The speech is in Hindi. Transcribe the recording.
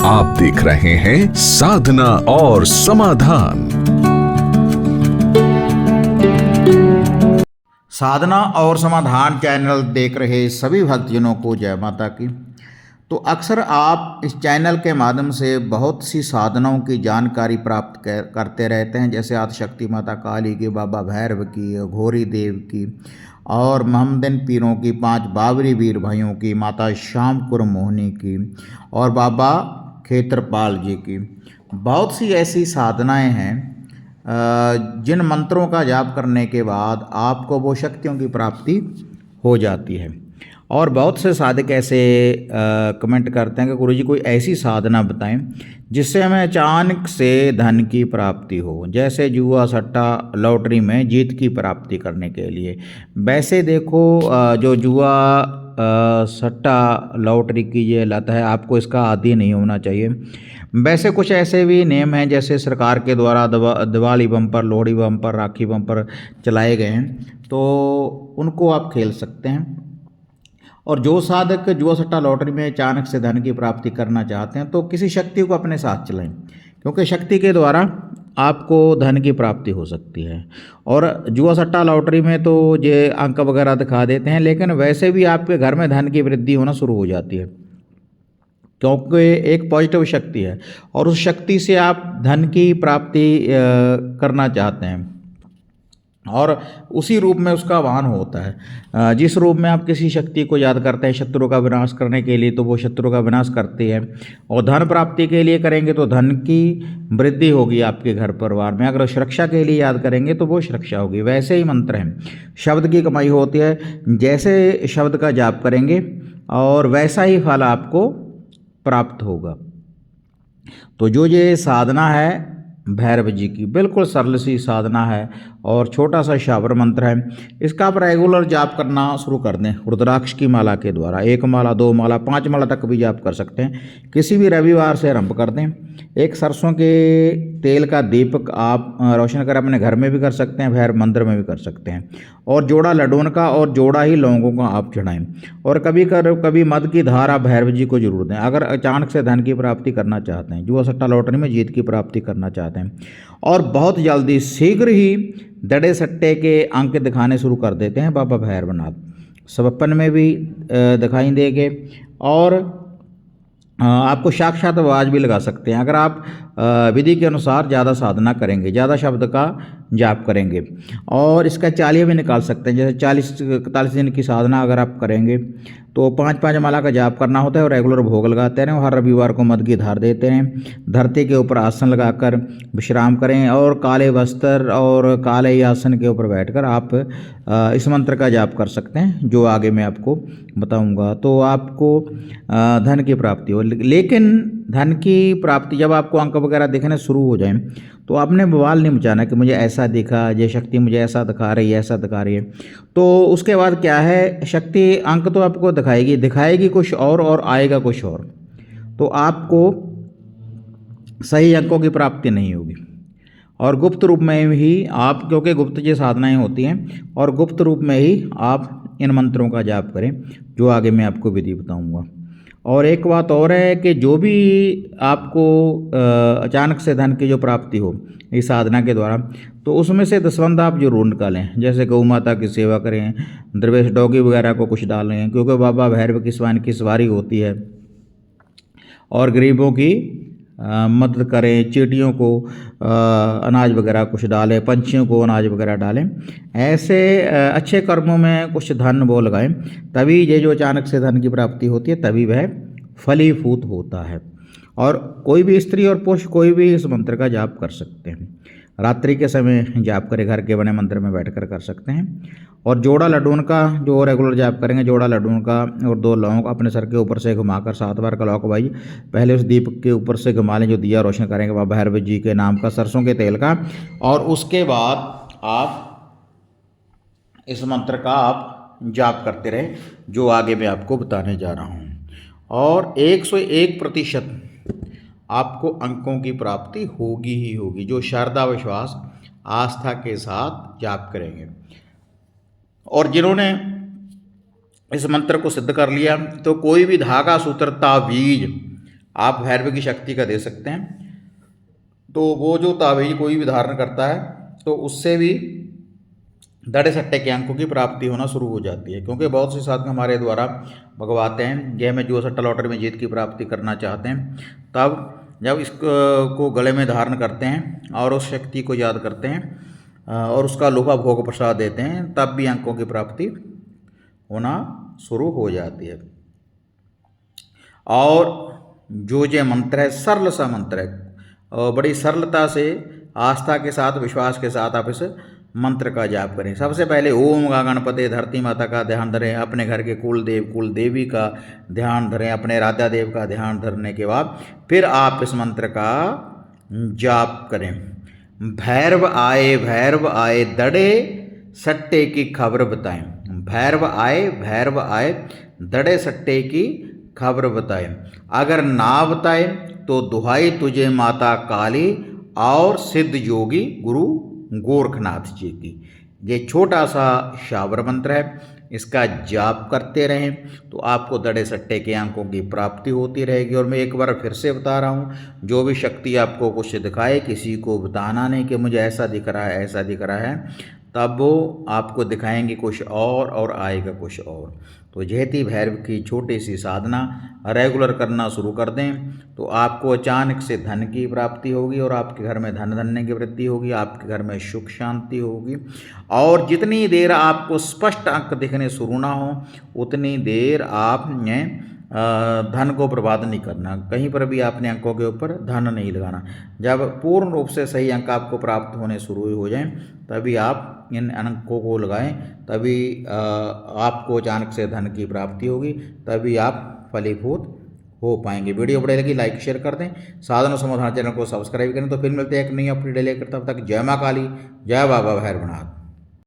आप देख रहे हैं साधना और समाधान। साधना और समाधान चैनल देख रहे सभी भक्तजनों को जय माता की। तो अक्सर आप इस चैनल के माध्यम से बहुत सी साधनाओं की जानकारी प्राप्त करते रहते हैं, जैसे आदिशक्ति माता काली की, बाबा भैरव की, घोरी देव की और मोहम्मदन पीरों की, 5 बाबरी वीर भाइयों की, माता श्यामकुर मोहिनी की और बाबा खेत्रपाल जी की। बहुत सी ऐसी साधनाएं हैं जिन मंत्रों का जाप करने के बाद आपको वो शक्तियों की प्राप्ति हो जाती है। और बहुत से साधक ऐसे कमेंट करते हैं कि गुरुजी कोई ऐसी साधना बताएं जिससे हमें अचानक से धन की प्राप्ति हो, जैसे जुआ सट्टा लॉटरी में जीत की प्राप्ति करने के लिए। वैसे देखो जो जुआ सट्टा लॉटरी की ये लत है, आपको इसका आदी नहीं होना चाहिए। वैसे कुछ ऐसे भी नियम हैं, जैसे सरकार के द्वारा दिवाली बम्पर, लोहड़ी बम्पर, राखी बम्पर चलाए गए हैं, तो उनको आप खेल सकते हैं। और जो साधक जुआ सट्टा लॉटरी में अचानक से धन की प्राप्ति करना चाहते हैं तो किसी शक्ति को अपने साथ चलाएं, क्योंकि शक्ति के द्वारा आपको धन की प्राप्ति हो सकती है। और जुआ सट्टा लॉटरी में तो ये अंक वगैरह दिखा देते हैं, लेकिन वैसे भी आपके घर में धन की वृद्धि होना शुरू हो जाती है, क्योंकि एक पॉजिटिव शक्ति है और उस शक्ति से आप धन की प्राप्ति करना चाहते हैं और उसी रूप में उसका वाहन होता है। जिस रूप में आप किसी शक्ति को याद करते हैं शत्रु का विनाश करने के लिए, तो वो शत्रु का विनाश करती है। और धन प्राप्ति के लिए करेंगे तो धन की वृद्धि होगी आपके घर परिवार में। अगर सुरक्षा के लिए याद करेंगे तो वो सुरक्षा होगी। वैसे ही मंत्र हैं, शब्द की कमाई होती है। जैसे शब्द का जाप करेंगे और वैसा ही फल आपको प्राप्त होगा। तो जो ये साधना है भैरव जी की, बिल्कुल सरल सी साधना है और छोटा सा शावर मंत्र है। इसका आप रेगुलर जाप करना शुरू कर दें रुद्राक्ष की माला के द्वारा। 1 माला, 2 माला, 5 माला तक भी जाप कर सकते हैं। किसी भी रविवार से आरंभ कर दें। एक सरसों के तेल का दीपक आप रोशन कर अपने घर में भी कर सकते हैं, भैरव मंदिर में भी कर सकते हैं। और जोड़ा लड्डून का और जोड़ा ही लौंगों का आप चढ़ाएं। और कभी मध की धारा भैरव जी को जरूर दें, अगर अचानक से धन की प्राप्ति करना चाहते हैं, जुआ सट्टा लॉटरी में जीत की प्राप्ति करना चाहते हैं। और बहुत जल्दी शीघ्र ही दड़े सट्टे के अंक दिखाने शुरू कर देते हैं बाबा भैरवनाथ। सवप्पन में भी दिखाई देंगे और आपको साक्षात आवाज़ भी लगा सकते हैं, अगर आप विधि के अनुसार ज़्यादा साधना करेंगे, ज़्यादा शब्द का जाप करेंगे। और इसका चालिया भी निकाल सकते हैं। जैसे 40-41 दिन की साधना अगर आप करेंगे तो 5-5 माला का जाप करना होता है और रेगुलर भोग लगाते रहें। हर रविवार को मध की धार देते हैं। धरती के ऊपर आसन लगाकर विश्राम करें और काले वस्त्र और काले ही आसन के ऊपर बैठकर आप इस मंत्र का जाप कर सकते हैं, जो आगे मैं आपको बताऊंगा। तो आपको धन की प्राप्ति हो। लेकिन धन की प्राप्ति जब आपको अंक वगैरह दिखने शुरू हो जाएं तो आपने बवाल नहीं मचाना कि मुझे ऐसा दिखा, ये शक्ति मुझे ऐसा दिखा रही है, ऐसा दिखा रही है। तो उसके बाद क्या है, शक्ति अंक तो आपको दिखाएगी कुछ और आएगा कुछ और, तो आपको सही अंकों की प्राप्ति नहीं होगी। और गुप्त रूप में ही आप, क्योंकि गुप्त ये साधनाएं होती हैं, और गुप्त रूप में ही आप इन मंत्रों का जाप करें, जो आगे मैं आपको विधि बताऊंगा। और एक बात और है कि जो भी आपको अचानक से धन की जो प्राप्ति हो इस साधना के द्वारा, तो उसमें से दसवंध आप जरूर निकालें। जैसे गौ माता की सेवा करें, दरवेश डॉगी वगैरह को कुछ डालें, क्योंकि बाबा भैरव की स्वान की सवारी होती है। और गरीबों की मदद करें, चींटियों को अनाज वगैरह कुछ डालें, पंछियों को अनाज वगैरह डालें। ऐसे अच्छे कर्मों में कुछ धन वो लगाएं, तभी ये जो अचानक से धन की प्राप्ति होती है तभी वह फलीभूत होता है। और कोई भी स्त्री और पुरुष कोई भी इस मंत्र का जाप कर सकते हैं। रात्रि के समय जाप करें, घर के बने मंदिर में बैठकर कर सकते हैं। और जोड़ा लड्डून का जो रेगुलर जाप करेंगे, जोड़ा लड्डून का और 2 लौंग अपने सर के ऊपर से घुमाकर 7 बार क्लॉकवाइज पहले उस दीपक के ऊपर से घुमा लें, जो दिया रोशन करेंगे बाबा भैरव जी के नाम का, सरसों के तेल का। और उसके बाद आप इस मंत्र का आप जाप करते रहें, जो आगे मैं आपको बताने जा रहा हूँ। और 101% आपको अंकों की प्राप्ति होगी ही होगी, जो श्रद्धा विश्वास आस्था के साथ जाप करेंगे। और जिन्होंने इस मंत्र को सिद्ध कर लिया, तो कोई भी धागा सूत्र तावीज आप भैरव की शक्ति का दे सकते हैं। तो वो जो ताबीज कोई भी धारण करता है तो उससे भी दड़े सट्टे के अंकों की प्राप्ति होना शुरू हो जाती है, क्योंकि बहुत से साधक हमारे द्वारा भगवाते हैं यह में जो सट्टा लॉटरी में जीत की प्राप्ति करना चाहते हैं, तब जब इसको गले में धारण करते हैं और उस शक्ति को याद करते हैं और उसका लोहा भोग प्रसाद देते हैं, तब भी अंकों की प्राप्ति होना शुरू हो जाती है। और जो ये मंत्र है सरल सा मंत्र है, और बड़ी सरलता से आस्था के साथ विश्वास के साथ आप इस मंत्र का जाप करें। सबसे पहले ओम गा गणपति धरती माता का ध्यान धरें, अपने घर के कुल देव कुल देवी का ध्यान धरें, अपने राधा देव का ध्यान धरने के बाद फिर आप इस मंत्र का जाप करें। भैरव आए दड़े सट्टे की खबर बताएं। भैरव आए दड़े सट्टे की खबर बताएं। अगर ना बताए तो दुहाई तुझे माता काली और सिद्ध योगी गुरु गोरखनाथ जी की। ये छोटा सा शावर मंत्र है, इसका जाप करते रहें तो आपको दड़े सट्टे के अंकों की प्राप्ति होती रहेगी। और मैं एक बार फिर से बता रहा हूँ, जो भी शक्ति आपको कुछ दिखाए, किसी को बताना नहीं कि मुझे ऐसा दिख रहा है ऐसा दिख रहा है, तब वो आपको दिखाएंगे कुछ और आएगा कुछ और। तो जयति भैरव की छोटी सी साधना रेगुलर करना शुरू कर दें तो आपको अचानक से धन की प्राप्ति होगी और आपके घर में धन धन्य की वृद्धि होगी, आपके घर में सुख शांति होगी। और जितनी देर आपको स्पष्ट अंक दिखने शुरू ना हो उतनी देर आपने धन को बर्बाद नहीं करना, कहीं पर भी आपने अंकों के ऊपर धन नहीं लगाना। जब पूर्ण रूप से सही अंक आपको प्राप्त होने शुरू हो जाएं तभी आप इन अंकों को लगाएं, तभी आपको अचानक से धन की प्राप्ति होगी, तभी आप फलीभूत हो पाएंगे। वीडियो बढ़िया लगी लाइक शेयर कर दें, साधन और समाधान चैनल को सब्सक्राइब करें। तो फिर मिलते हैं एक नई अपडेट लेकर, तब तक जय माँ काली, जय बाबा भैरवनाथ।